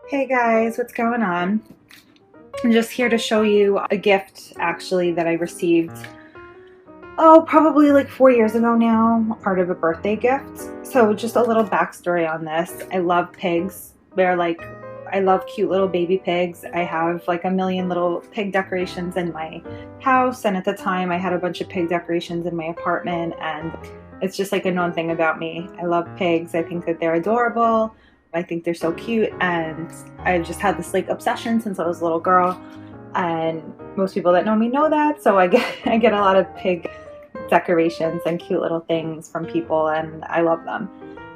Hey guys, what's going on? I'm just here to show you a gift actually that I received, probably like 4 years ago now, part of a birthday gift. So just a little backstory on this. I love pigs. I love cute little baby pigs. I have like a million little pig decorations in my house, and at the time I had a bunch of pig decorations in my apartment, and it's just like a known thing about me. I love pigs. I think that they're adorable. I think they're so cute, and I've just had this like obsession since I was a little girl, and most people that know me know that. So I get a lot of pig decorations and cute little things from people, and I love them.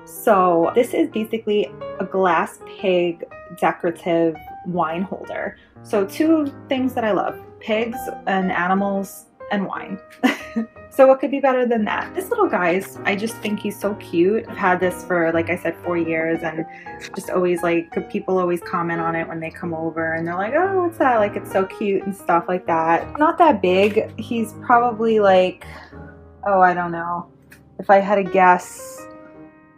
So this is basically a glass pig decorative wine holder. So two things that I love: pigs and animals and wine. So what could be better than that? This little guy's, I just think he's so cute. I've had this for, like I said, 4 years, and just always like, people always comment on it when they come over, and they're like, oh, what's that? Like, it's so cute and stuff like that. Not that big. He's probably like, oh, I don't know. If I had to guess,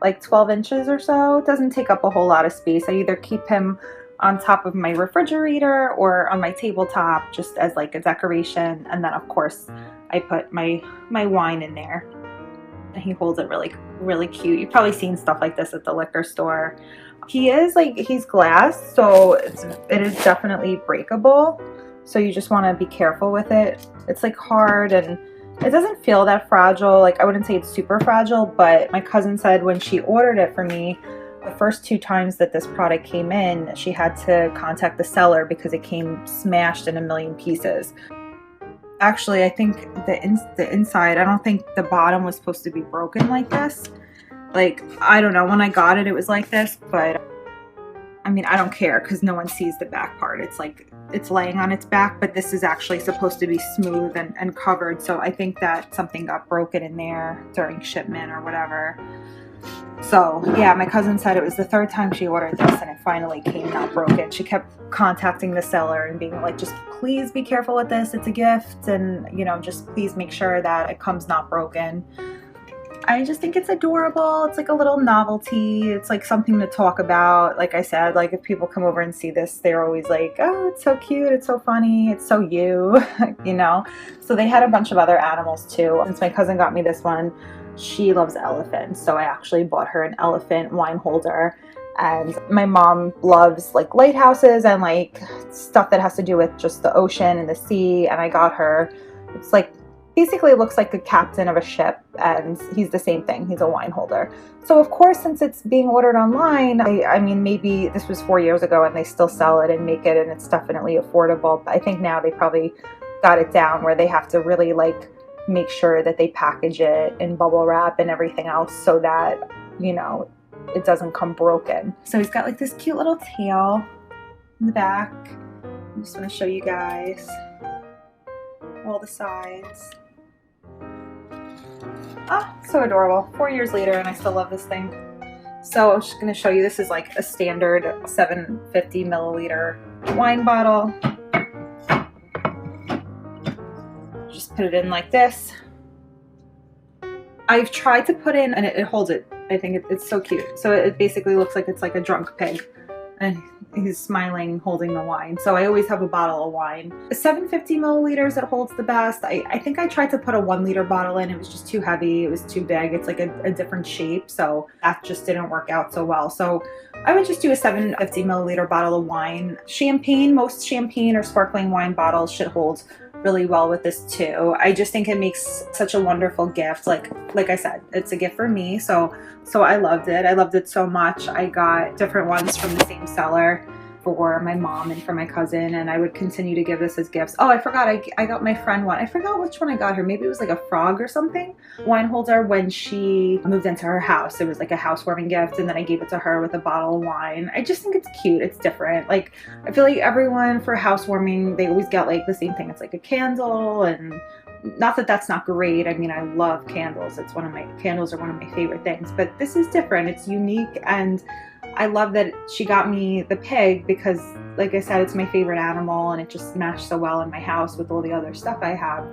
like 12 inches or so. It doesn't take up a whole lot of space. I either keep him on top of my refrigerator or on my tabletop just as like a decoration, and then of course I put my wine in there, and he holds it really cute. You've probably seen stuff like this at the liquor store. He's glass, so it is definitely breakable, so you just want to be careful with it. It's like hard, and it doesn't feel that fragile. Like, I wouldn't say it's super fragile, but my cousin said when she ordered it for me, the first 2 times that this product came in, she had to contact the seller because it came smashed in a million pieces. Actually, I think the inside, I don't think the bottom was supposed to be broken like this. Like, I don't know, when I got it, it was like this, but I mean, I don't care because no one sees the back part. It's like, it's laying on its back, but this is actually supposed to be smooth and covered. So I think that something got broken in there during shipment or whatever. So yeah, my cousin said it was the 3rd time she ordered this, and it finally came not broken. She kept contacting the seller and being like, just please be careful with this. It's a gift, and just please make sure that it comes not broken. I just think it's adorable. It's like a little novelty. It's like something to talk about. Like I said, like if people come over and see this, they're always like, oh, it's so cute. It's so funny. It's so you, So they had a bunch of other animals too. Since my cousin got me this one, she loves elephants. So I actually bought her an elephant wine holder. And my mom loves like lighthouses and like stuff that has to do with just the ocean and the sea. And I got her, it's like, basically it looks like a captain of a ship, and he's the same thing. He's a wine holder. So of course, since it's being ordered online, I mean, maybe this was 4 years ago and they still sell it and make it, and it's definitely affordable. But I think now they probably got it down where they have to really like make sure that they package it in bubble wrap and everything else so that, it doesn't come broken. So he's got like this cute little tail in the back. I just want to show you guys all the sides. Ah, so adorable. 4 years later and I still love this thing. So I'm just going to show you, this is like a standard 750 milliliter wine bottle. Just put it in like this. I've tried to put in, and it holds it. I think it's so cute. So it basically looks like it's like a drunk pig, and he's smiling holding the wine. So I always have a bottle of wine. 750 milliliters, it holds the best. I think I tried to put a 1 liter bottle in. It was just too heavy. It was too big. It's like a different shape. So that just didn't work out so well. So I would just do a 750 milliliter bottle of wine. Champagne, most champagne or sparkling wine bottles should hold really well with this too. I just think it makes such a wonderful gift. Like I said, it's a gift for me. So I loved it. I loved it so much. I got different ones from the same seller for my mom and for my cousin, and I would continue to give this as gifts. Oh, I forgot, I got my friend one. I forgot which one I got her. Maybe it was like a frog or something. Wine holder when she moved into her house. It was like a housewarming gift, and then I gave it to her with a bottle of wine. I just think it's cute. It's different. Like, I feel like everyone for housewarming, they always get like the same thing. It's like a candle, and not that that's not great. I mean, I love candles. Candles are one of my favorite things, but this is different. It's unique, and I love that she got me the pig because, like I said, it's my favorite animal, and it just matched so well in my house with all the other stuff I have.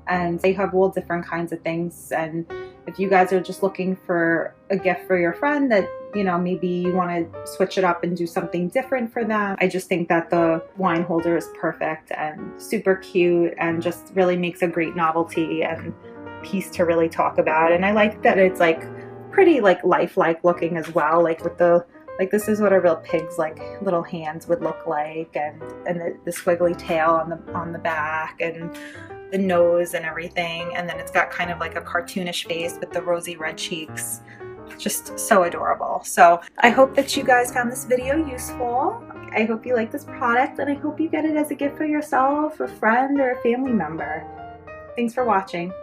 and they have all different kinds of things. And if you guys are just looking for a gift for your friend that, you know, maybe you want to switch it up and do something different for them, I just think that the wine holder is perfect and super cute and just really makes a great novelty and piece to really talk about. And I like that it's like pretty like lifelike looking as well, like with the, like this is what a real pig's like little hands would look like, and the squiggly tail on the back and the nose and everything, and then it's got kind of like a cartoonish face with the rosy red cheeks. Just so adorable. So I hope that you guys found this video useful. I hope you like this product, and I hope you get it as a gift for yourself, a friend, or a family member. Thanks for watching.